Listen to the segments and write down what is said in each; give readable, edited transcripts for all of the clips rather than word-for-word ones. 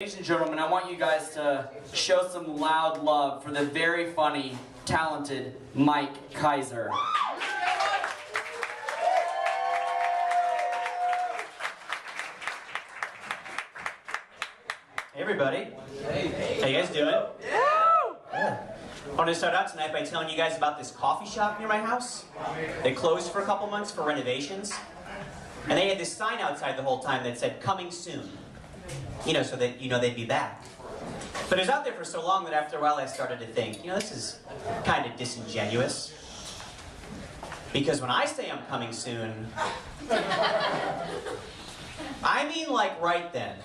Ladies and gentlemen, I want you guys to show some loud love for the very funny, talented Mike Kaiser. Hey everybody. Hey. How you guys doing? Yeah. I want to start out tonight by telling you guys about this coffee shop near my house. They closed for a couple months for renovations. And they had this sign outside the whole time that said, "Coming soon." You know, so that they'd be back. But it was out there for so long that after a while I started to think, this is kind of disingenuous. Because when I say I'm coming soon, I mean like right then.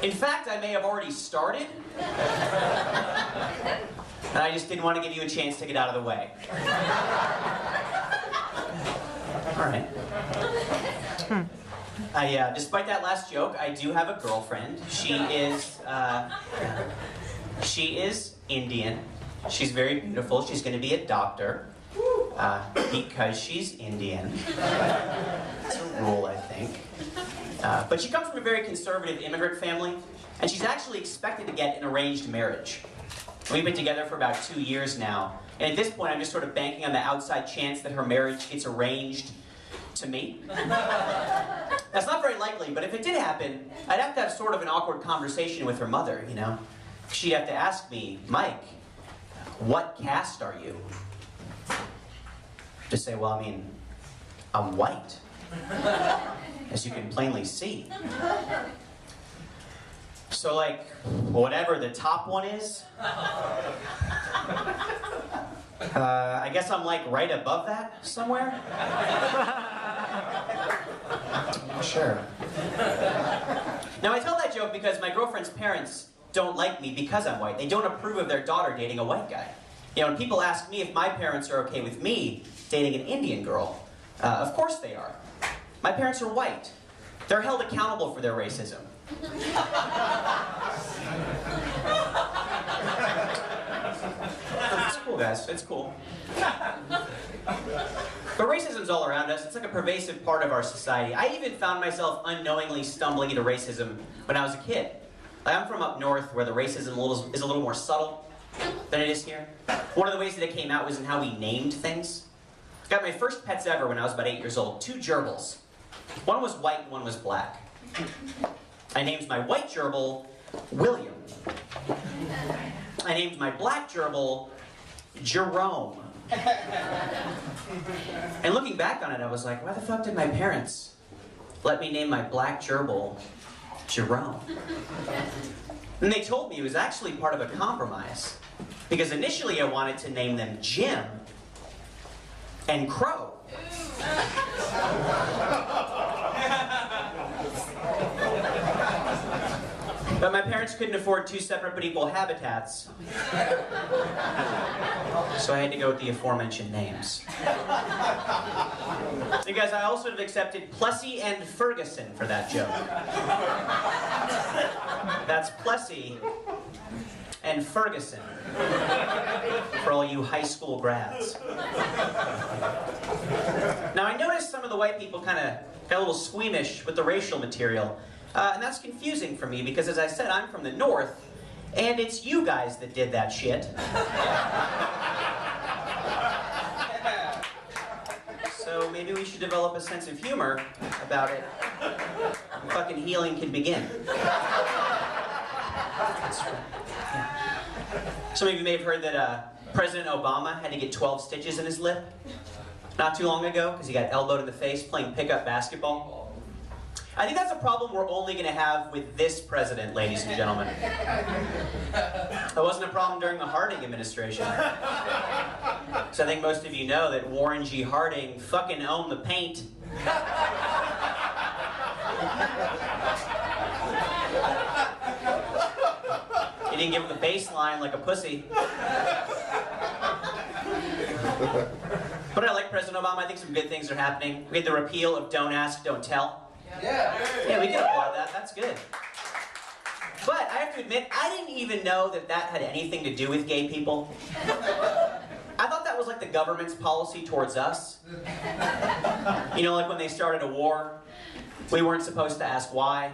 In fact, I may have already started, and I just didn't want to give you a chance to get out of the way. All right. Despite that last joke, I do have a girlfriend. She is Indian. She's very beautiful. She's going to be a doctor because she's Indian. It's a rule, I think. But she comes from a very conservative immigrant family, and she's actually expected to get an arranged marriage. We've been together for about 2 years now, and at this point I'm just sort of banking on the outside chance that her marriage gets arranged to me. That's not very likely, but if it did happen, I'd have to have sort of an awkward conversation with her mother, She'd have to ask me, "Mike, what caste are you?" To say, well, I'm white, as you can plainly see. So, whatever the top one is, I guess I'm right above that somewhere? Sure. Now, I tell that joke because my girlfriend's parents don't like me because I'm white. They don't approve of their daughter dating a white guy. When people ask me if my parents are okay with me dating an Indian girl, of course they are. My parents are white. They're held accountable for their racism. It's cool, guys. It's cool. But racism's all around us. It's like a pervasive part of our society. I even found myself unknowingly stumbling into racism when I was a kid. I'm from up north where the racism is a little more subtle than it is here. One of the ways that it came out was in how we named things. I got my first pets ever when I was about 8 years old. 2 gerbils. One was white and one was black. I named my white gerbil William. I named my black gerbil Jerome. And looking back on it, I was like, why the fuck did my parents let me name my black gerbil Jerome? And they told me it was actually part of a compromise. Because initially I wanted to name them Jim and Crow. But my parents couldn't afford 2 separate but equal habitats. So I had to go with the aforementioned names. You guys, I also have accepted Plessy and Ferguson for that joke. That's Plessy and Ferguson for all you high school grads. Now I noticed some of the white people kind of got a little squeamish with the racial material. And that's confusing for me because, as I said, I'm from the north, and it's you guys that did that shit. So maybe we should develop a sense of humor about it. And fucking healing can begin. That's right. Yeah. Some of you may have heard that President Obama had to get 12 stitches in his lip not too long ago because he got elbowed in the face playing pickup basketball. I think that's a problem we're only going to have with this president, ladies and gentlemen. That wasn't a problem during the Harding administration. So I think most of you know that Warren G. Harding fucking owned the paint. He didn't give him the baseline like a pussy. But I like President Obama. I think some good things are happening. We had the repeal of Don't Ask, Don't Tell. Yeah, we can applaud that. That's good. But I have to admit, I didn't even know that that had anything to do with gay people. I thought that was like the government's policy towards us. You know, like when they started a war, we weren't supposed to ask why,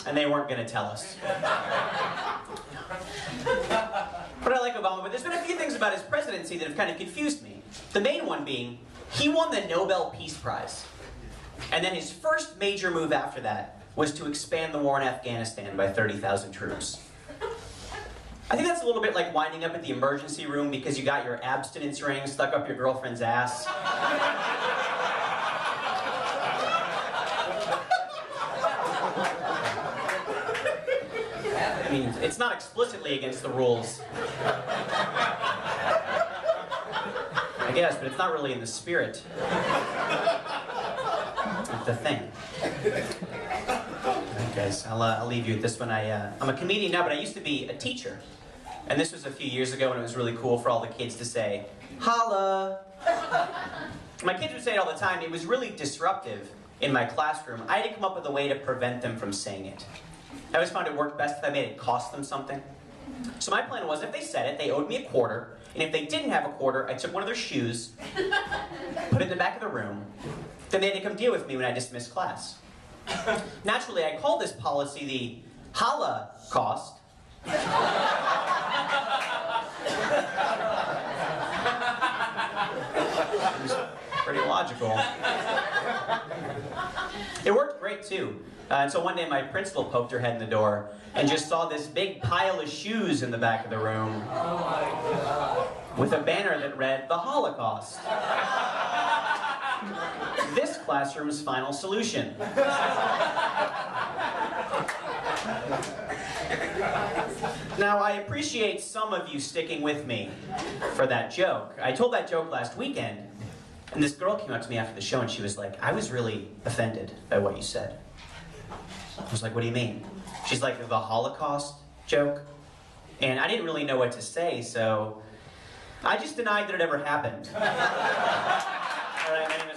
and they weren't going to tell us. But I like Obama, but there's been a few things about his presidency that have kind of confused me. The main one being, he won the Nobel Peace Prize. And then his first major move after that was to expand the war in Afghanistan by 30,000 troops. I think that's a little bit like winding up at the emergency room because you got your abstinence ring stuck up your girlfriend's ass. I mean, it's not explicitly against the rules. I guess, but it's not really in the spirit of the thing. Alright guys, I'll leave you with this one. I'm a comedian now, but I used to be a teacher. And this was a few years ago when it was really cool for all the kids to say, holla. My kids would say it all the time. It was really disruptive in my classroom. I had to come up with a way to prevent them from saying it. I always found it worked best if I made it cost them something. So my plan was if they said it, they owed me a quarter. And if they didn't have a quarter, I took one of their shoes, put it in the back of the room. Then they had to come deal with me when I dismissed class. Naturally, I called this policy the holla cost. It was pretty logical. It worked great too. And so one day my principal poked her head in the door and just saw this big pile of shoes in the back of the room with a banner that read, "The Holocaust. This classroom's final solution." Now, I appreciate some of you sticking with me for that joke. I told that joke last weekend, and this girl came up to me after the show and she was like, I was really offended by what you said. I was like, what do you mean? She's like, the Holocaust joke? And I didn't really know what to say, so I just denied that it ever happened. All right, my name is